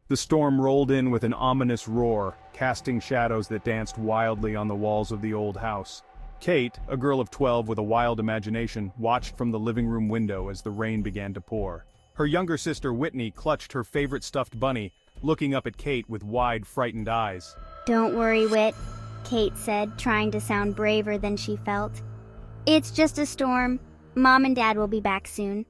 The storm rolled in with an ominous roar, casting shadows that danced wildly on the walls of the old house. Kate, a girl of 12 with a wild imagination, watched from the living room window as the rain began to pour. Her younger sister Whitney clutched her favorite stuffed bunny, looking up at Kate with wide, frightened eyes. "Don't worry, Whit," Kate said, trying to sound braver than she felt. "It's just a storm. Mom and Dad will be back soon."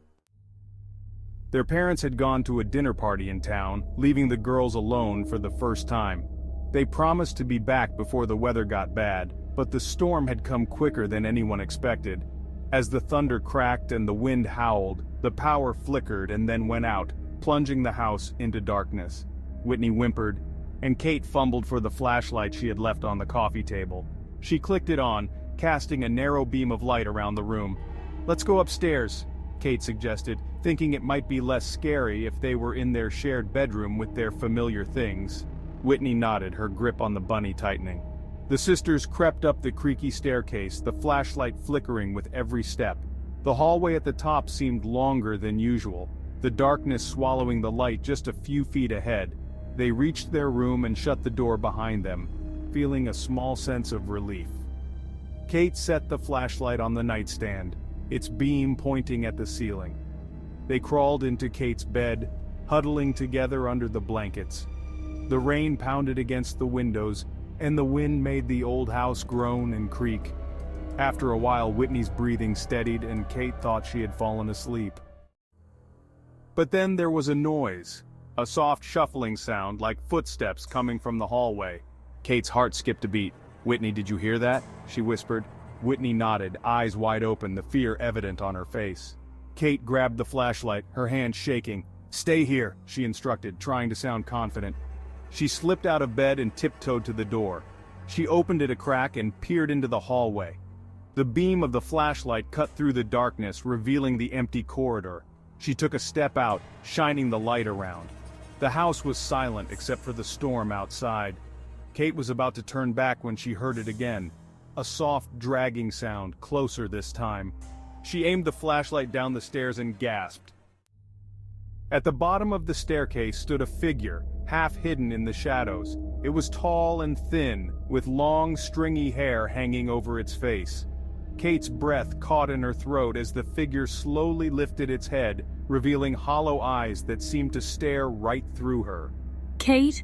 Their parents had gone to a dinner party in town, leaving the girls alone for the first time. They promised to be back before the weather got bad, but the storm had come quicker than anyone expected. As the thunder cracked and the wind howled, the power flickered and then went out, plunging the house into darkness. Whitney whimpered, and Kate fumbled for the flashlight she had left on the coffee table. She clicked it on, casting a narrow beam of light around the room. "Let's go upstairs," Kate suggested, thinking it might be less scary if they were in their shared bedroom with their familiar things. Whitney nodded, her grip on the bunny tightening. The sisters crept up the creaky staircase, the flashlight flickering with every step. The hallway at the top seemed longer than usual, the darkness swallowing the light just a few feet ahead. They reached their room and shut the door behind them, feeling a small sense of relief. Kate set the flashlight on the nightstand, its beam pointing at the ceiling. They crawled into Kate's bed, huddling together under the blankets. The rain pounded against the windows, and the wind made the old house groan and creak. After a while, Whitney's breathing steadied and Kate thought she had fallen asleep. But then there was a noise, a soft shuffling sound like footsteps coming from the hallway. Kate's heart skipped a beat. "Whitney, did you hear that?" she whispered. Whitney nodded, eyes wide open, the fear evident on her face. Kate grabbed the flashlight, her hand shaking. "Stay here," she instructed, trying to sound confident. She slipped out of bed and tiptoed to the door. She opened it a crack and peered into the hallway. The beam of the flashlight cut through the darkness, revealing the empty corridor. She took a step out, shining the light around. The house was silent except for the storm outside. Kate was about to turn back when she heard it again. A soft, dragging sound, closer this time. She aimed the flashlight down the stairs and gasped. At the bottom of the staircase stood a figure, half hidden in the shadows. It was tall and thin, with long, stringy hair hanging over its face. Kate's breath caught in her throat as the figure slowly lifted its head, revealing hollow eyes that seemed to stare right through her. "Kate?"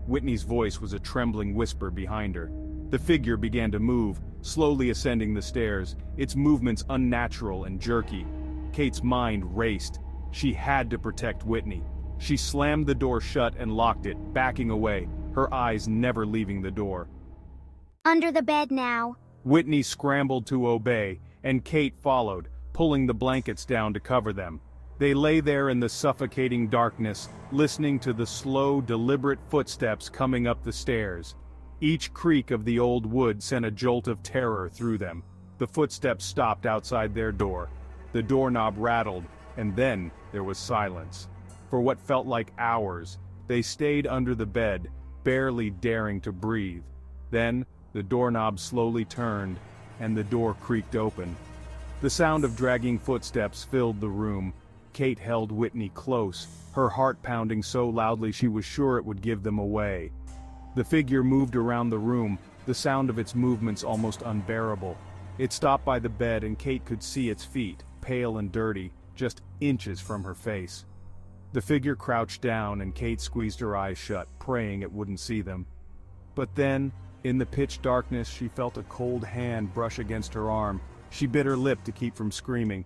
Whitney's voice was a trembling whisper behind her. The figure began to move, slowly ascending the stairs, its movements unnatural and jerky. Kate's mind raced. She had to protect Whitney. She slammed the door shut and locked it, backing away, her eyes never leaving the door. "Under the bed now." Whitney scrambled to obey, and Kate followed, pulling the blankets down to cover them. They lay there in the suffocating darkness, listening to the slow, deliberate footsteps coming up the stairs. Each creak of the old wood sent a jolt of terror through them. The footsteps stopped outside their door. The doorknob rattled, and then there was silence. For what felt like hours, they stayed under the bed, barely daring to breathe. Then, the doorknob slowly turned, and the door creaked open. The sound of dragging footsteps filled the room. Kate held Whitney close, her heart pounding so loudly she was sure it would give them away. The figure moved around the room, the sound of its movements almost unbearable. It stopped by the bed and Kate could see its feet, pale and dirty, just inches from her face. The figure crouched down and Kate squeezed her eyes shut, praying it wouldn't see them. But then, in the pitch darkness, she felt a cold hand brush against her arm. She bit her lip to keep from screaming.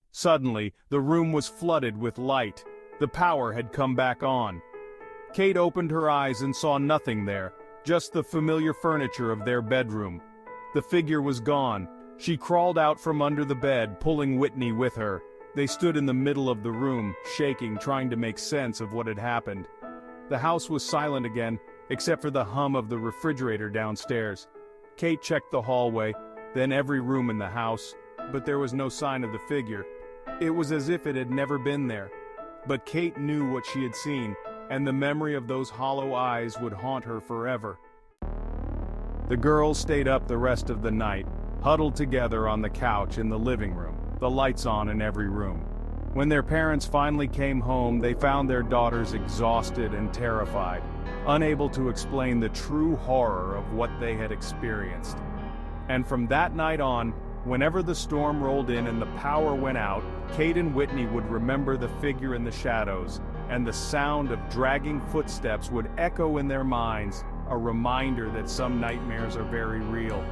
Suddenly, the room was flooded with light. The power had come back on. Kate opened her eyes and saw nothing there, just the familiar furniture of their bedroom. The figure was gone. She crawled out from under the bed, pulling Whitney with her. They stood in the middle of the room, shaking, trying to make sense of what had happened. The house was silent again, except for the hum of the refrigerator downstairs. Kate checked the hallway, then every room in the house, but there was no sign of the figure. It was as if it had never been there. But Kate knew what she had seen, and the memory of those hollow eyes would haunt her forever. The girls stayed up the rest of the night, huddled together on the couch in the living room, the lights on in every room. When their parents finally came home, they found their daughters exhausted and terrified, unable to explain the true horror of what they had experienced. And from that night on, whenever the storm rolled in and the power went out, Kate and Whitney would remember the figure in the shadows, and the sound of dragging footsteps would echo in their minds, a reminder that some nightmares are very real.